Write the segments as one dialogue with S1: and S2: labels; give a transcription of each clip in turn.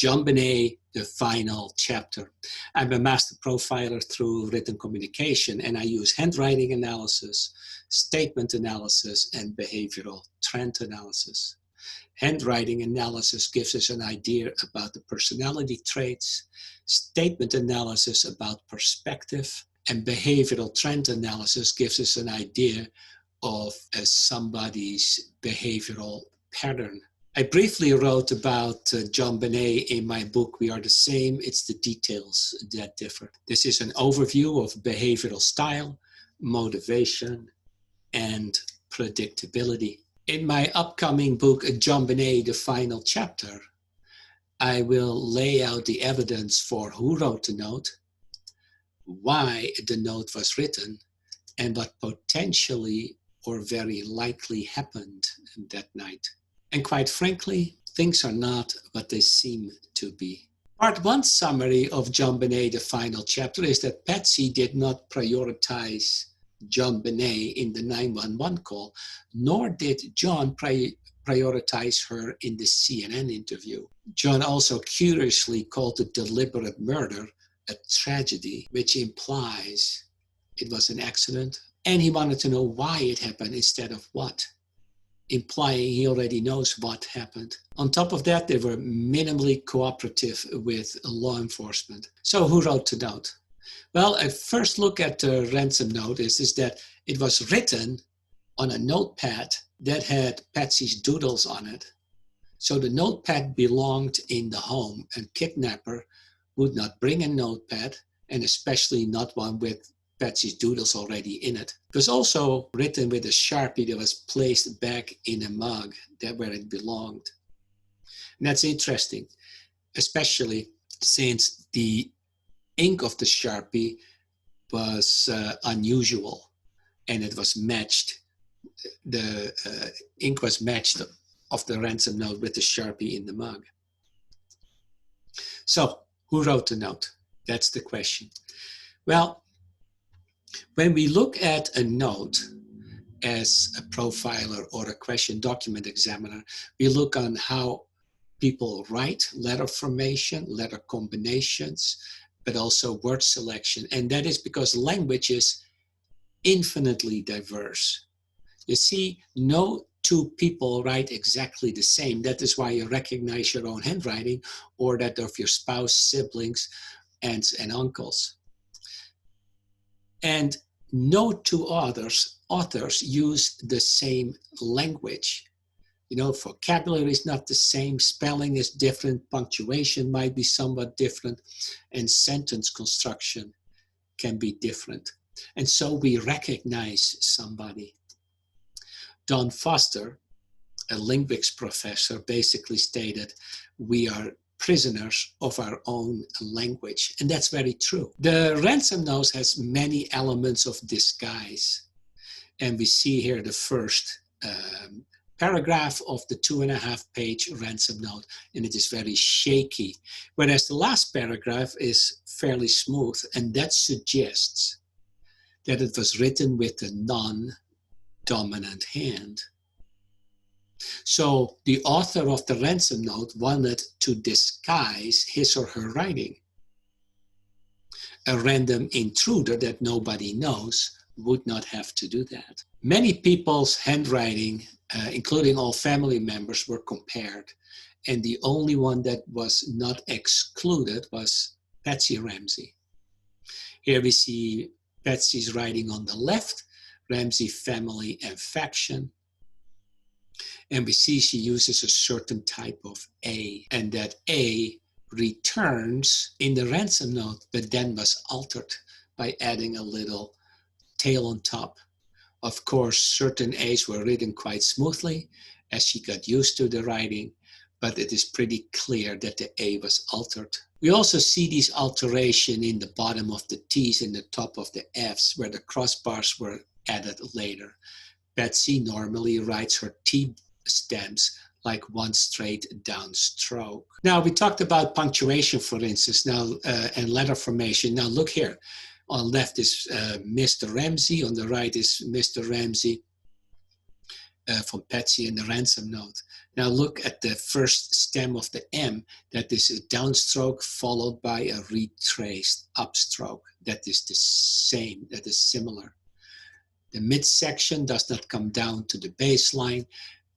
S1: JonBenét, the final chapter. I'm a master profiler through written communication, and I use handwriting analysis, statement analysis, and behavioral trend analysis. Handwriting analysis gives us an idea about the personality traits, statement analysis about perspective, and behavioral trend analysis gives us an idea of somebody's behavioral pattern. I briefly wrote about JonBenét in my book, We Are the Same. It's the details that differ. This is an overview of behavioral style, motivation, and predictability. In my upcoming book, JonBenét, the final chapter, I will lay out the evidence for who wrote the note, why the note was written, and what potentially or very likely happened that night. And quite frankly, things are not what they seem to be. Part 1 summary of JonBenét, the final chapter, is that Patsy did not prioritize JonBenét in the 911 call, nor did John prioritize her in the CNN interview. John also curiously called the deliberate murder a tragedy, which implies it was an accident, and he wanted to know why it happened instead of what, implying he already knows what happened. On top of that, they were minimally cooperative with law enforcement. So who wrote the note? Well, a first look at the ransom note is that it was written on a notepad that had Patsy's doodles on it. So the notepad belonged in the home, and kidnapper would not bring a notepad, and especially not one with Patsy's doodles already in it. It was also written with a Sharpie that was placed back in a mug where it belonged. And that's interesting, especially since the ink of the Sharpie was unusual, and it was matched. The ink was matched of the ransom note with the Sharpie in the mug. So, who wrote the note? That's the question. Well, when we look at a note as a profiler or a question document examiner, we look on how people write, letter formation, letter combinations, but also word selection. And that is because language is infinitely diverse. You see, no two people write exactly the same. That is why you recognize your own handwriting, or that of your spouse, siblings, aunts, and uncles. And no two authors use the same language. You know, vocabulary is not the same, spelling is different, punctuation might be somewhat different, and sentence construction can be different. And so we recognize somebody. Don Foster, a linguistics professor, basically stated, we are prisoners of our own language. And that's very true. The ransom note has many elements of disguise. And we see here the first paragraph of the 2.5-page ransom note, and it is very shaky. Whereas the last paragraph is fairly smooth, and that suggests that it was written with a non-dominant hand. So the author of the ransom note wanted to disguise his or her writing. A random intruder that nobody knows would not have to do that. Many people's handwriting, including all family members, were compared, and the only one that was not excluded was Patsy Ramsey. Here we see Patsy's writing on the left, Ramsey family and faction. And we see she uses a certain type of A, and that A returns in the ransom note, but then was altered by adding a little tail on top. Of course, certain A's were written quite smoothly as she got used to the writing, but it is pretty clear that the A was altered. We also see these alteration in the bottom of the T's and the top of the F's, where the crossbars were added later. Patsy normally writes her T stems like one straight down stroke. Now, we talked about punctuation, for instance, now and letter formation. Now, look here. On left is Mr. Ramsey. On the right is Mr. Ramsey. from Patsy in the ransom note. Now look at the first stem of the M. That is a downstroke followed by a retraced upstroke. That is the same, that is similar. The midsection does not come down to the baseline,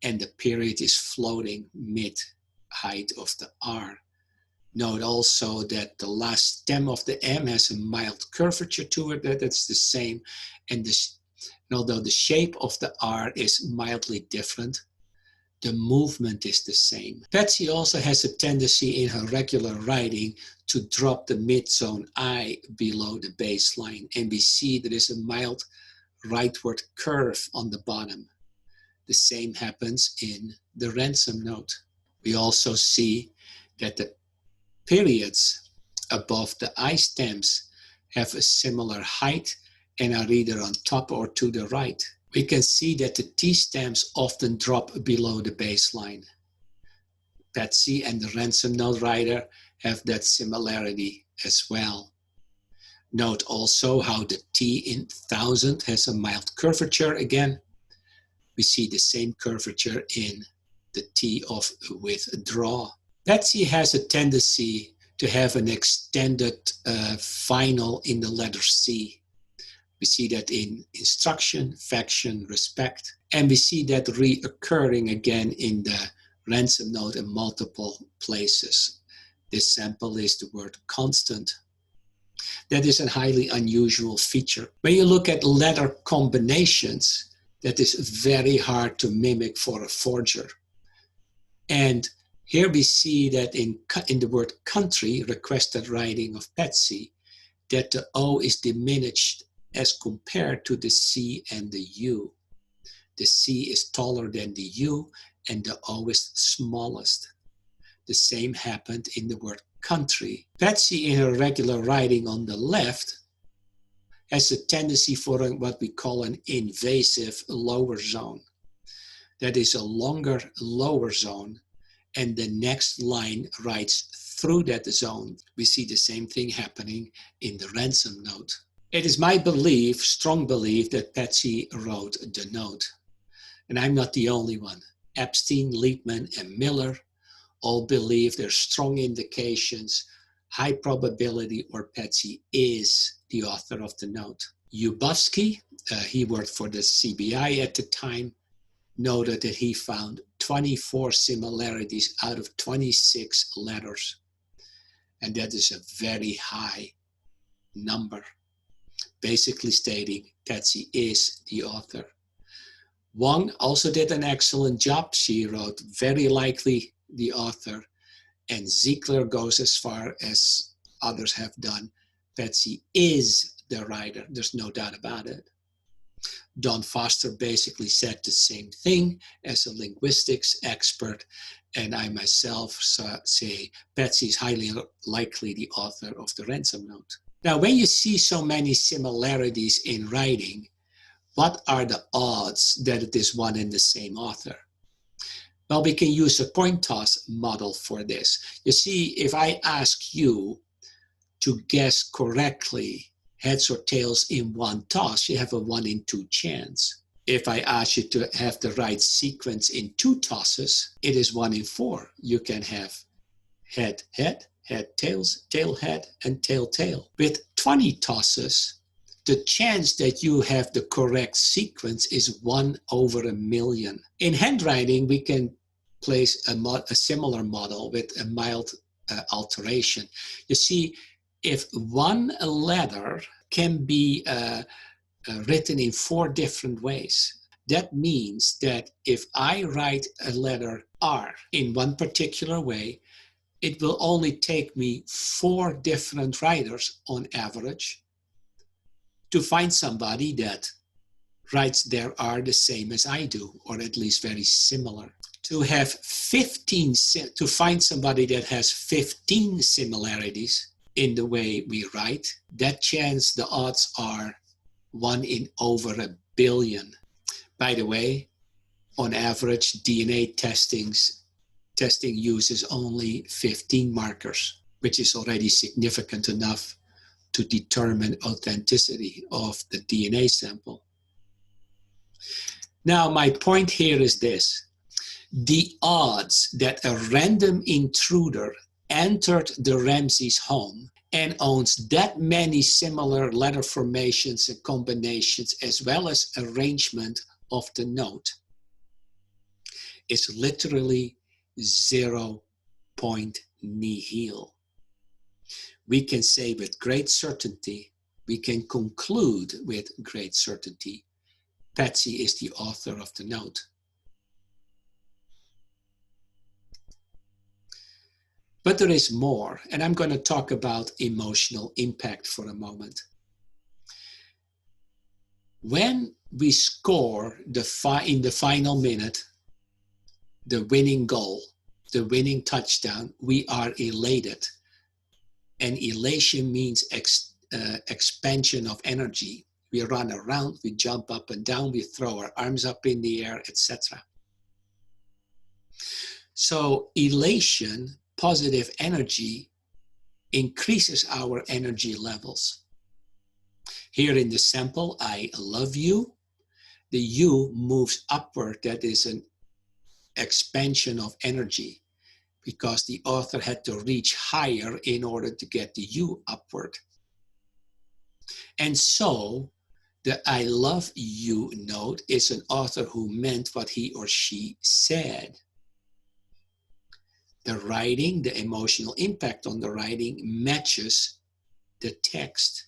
S1: and the period is floating mid-height of the R. Note also that the last stem of the M has a mild curvature to it. That's the same. And although the shape of the R is mildly different, the movement is the same. Patsy also has a tendency in her regular writing to drop the mid-zone I below the baseline. And we see there is a mild rightward curve on the bottom. The same happens in the ransom note. We also see that the periods above the I stems have a similar height and are either on top or to the right. We can see that the T stems often drop below the baseline. Patsy and the ransom note writer have that similarity as well. Note also how the T in 1000 has a mild curvature again. We see the same curvature in the T of withdraw. Patsy has a tendency to have an extended final in the letter C. We see that in instruction, faction, respect, and we see that reoccurring again in the ransom note in multiple places. This sample is the word constant. That is a highly unusual feature. When you look at letter combinations, that is very hard to mimic for a forger. And here we see that in the word country, requested writing of Patsy, that the O is diminished as compared to the C and the U. The C is taller than the U and the O is smallest. The same happened in the word country. Patsy in her regular writing on the left has a tendency for what we call an invasive lower zone. That is a longer lower zone, and the next line writes through that zone. We see the same thing happening in the ransom note. It is my belief, strong belief, that Patsy wrote the note. And I'm not the only one. Epstein, Liebman, and Miller all believe there's strong indications, high probability, or Patsy is the author of the note. Yubovsky, he worked for the CBI at the time, noted that he found 24 similarities out of 26 letters. And that is a very high number, basically stating Patsy is the author. Wong also did an excellent job. She wrote very likely the author, and Ziegler goes as far as others have done. Patsy is the writer. There's no doubt about it. Don Foster basically said the same thing as a linguistics expert, and I myself say Patsy is highly likely the author of the ransom note. Now, when you see so many similarities in writing, what are the odds that it is one and the same author? Well, we can use a coin toss model for this. You see, if I ask you to guess correctly heads or tails in one toss, you have a 1 in 2 chance. If I ask you to have the right sequence in 2 tosses, it is 1 in 4. You can have head, head, head, tails, tail, head, and tail, tail. With 20 tosses, the chance that you have the correct sequence is 1 over 1,000,000. In handwriting, we can place a similar model with a mild alteration. You see, if one letter can be written in 4 different ways, that means that if I write a letter R in one particular way, it will only take me 4 different writers on average to find somebody that writes their R the same as I do, or at least very similar. To find somebody that has 15 similarities in the way we write, that chance, the odds are 1 in over 1 billion. By the way, on average, DNA testing uses only 15 markers, which is already significant enough to determine authenticity of the DNA sample. Now, my point here is this. The odds that a random intruder entered the Ramsey's home and owns that many similar letter formations and combinations as well as arrangement of the note is literally 0 point nihil. We can say with great certainty, we can conclude with great certainty, Patsy is the author of the note. But there is more, and I'm going to talk about emotional impact for a moment. When we score in the final minute, the winning goal, the winning touchdown, we are elated. And elation means expansion of energy. We run around, we jump up and down, we throw our arms up in the air, etc. So elation, positive energy, increases our energy levels. Here in the sample, I love you. The you moves upward. That is an expansion of energy because the author had to reach higher in order to get the you upward. And so the I love you note is an author who meant what he or she said. The writing, the emotional impact on the writing matches the text.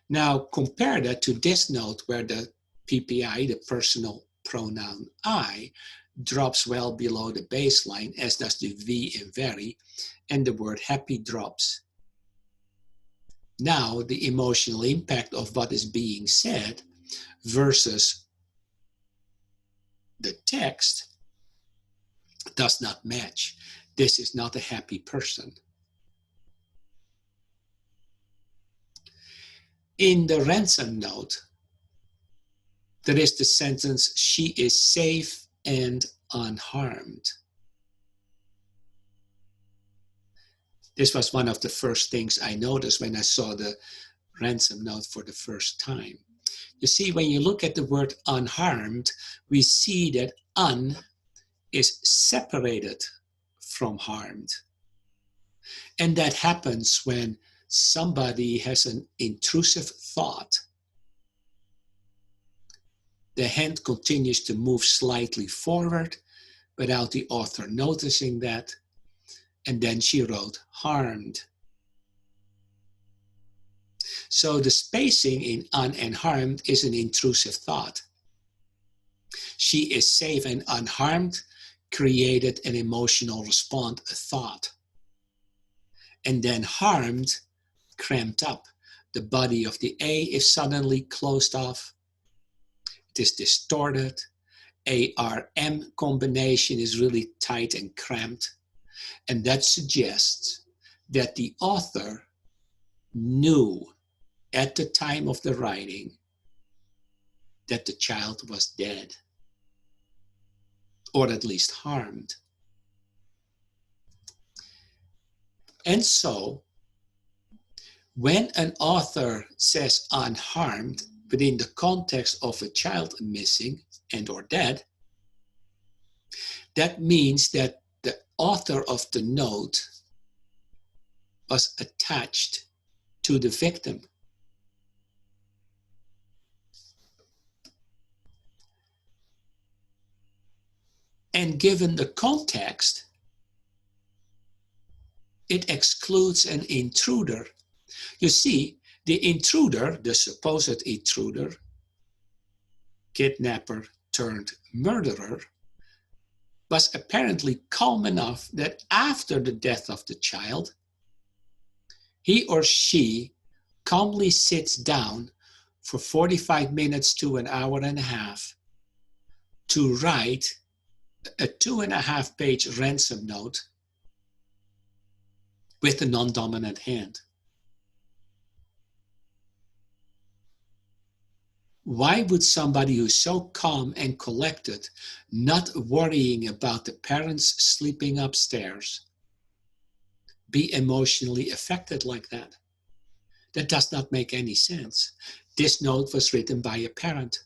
S1: Now compare that to this note where the PPI, the personal pronoun I, drops well below the baseline, as does the V in very, and the word happy drops. Now the emotional impact of what is being said versus the text does not match. This is not a happy person. In the ransom note, there is the sentence, she is safe and unharmed. This was one of the first things I noticed when I saw the ransom note for the first time. You see, when you look at the word unharmed, we see that un is separated from harmed. And that happens when somebody has an intrusive thought. The hand continues to move slightly forward without the author noticing that. And then she wrote harmed. So the spacing in un and harmed is an intrusive thought. She is safe and unharmed created an emotional response, a thought. And then harmed cramped up. The body of the A is suddenly closed off. It is distorted. ARM combination is really tight and cramped. And that suggests that the author knew at the time of the writing that the child was dead, or at least harmed. And so, when an author says unharmed within the context of a child missing and or dead, that means that the author of the note was attached to the victim. And given the context, it excludes an intruder. You see, the intruder, the supposed intruder, kidnapper turned murderer, was apparently calm enough that after the death of the child, he or she calmly sits down for 45 minutes to an hour and a half to write a 2.5-page ransom note with a non-dominant hand. Why would somebody who's so calm and collected, not worrying about the parents sleeping upstairs, be emotionally affected like that? That does not make any sense. This note was written by a parent.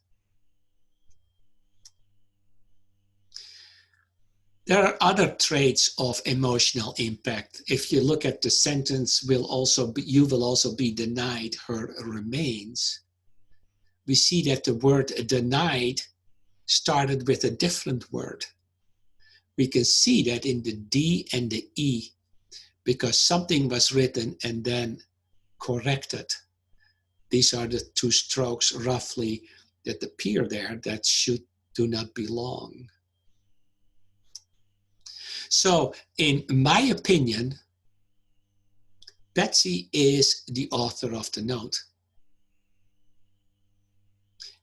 S1: There are other traits of emotional impact. If you look at the sentence, you will also be denied her remains. We see that the word denied started with a different word. We can see that in the D and the E, because something was written and then corrected. These are the two strokes roughly that appear there that do not belong. So, in my opinion, Betsy is the author of the note.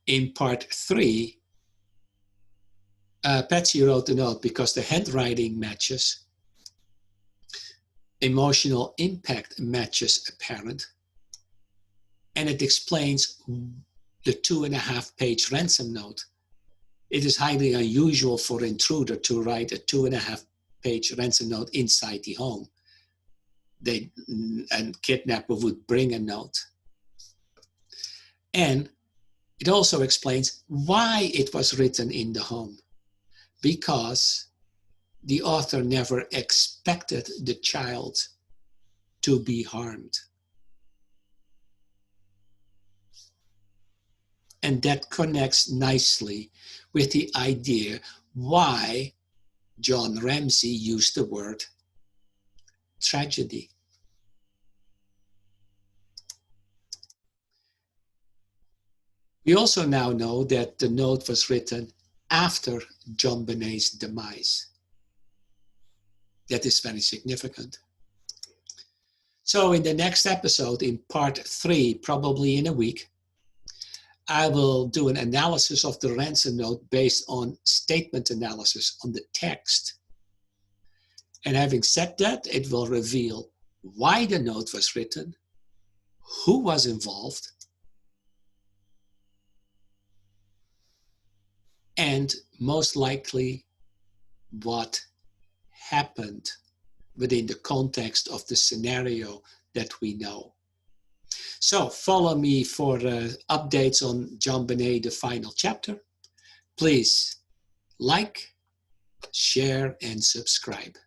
S1: In part 3, Betsy wrote the note because the handwriting matches, emotional impact matches apparent, and it explains the 2.5-page ransom note. It is highly unusual for an intruder to write a 2.5-page ransom note inside the home. A kidnapper would bring a note. And it also explains why it was written in the home. Because the author never expected the child to be harmed. And that connects nicely with the idea why John Ramsey used the word tragedy. We also now know that the note was written after JonBenét's demise. That is very significant. So in the next episode, in part 3, probably in a week, I will do an analysis of the ransom note based on statement analysis on the text. And having said that, it will reveal why the note was written, who was involved, and most likely what happened within the context of the scenario that we know. So follow me for updates on JonBenét, the final chapter. Please like, share, and subscribe.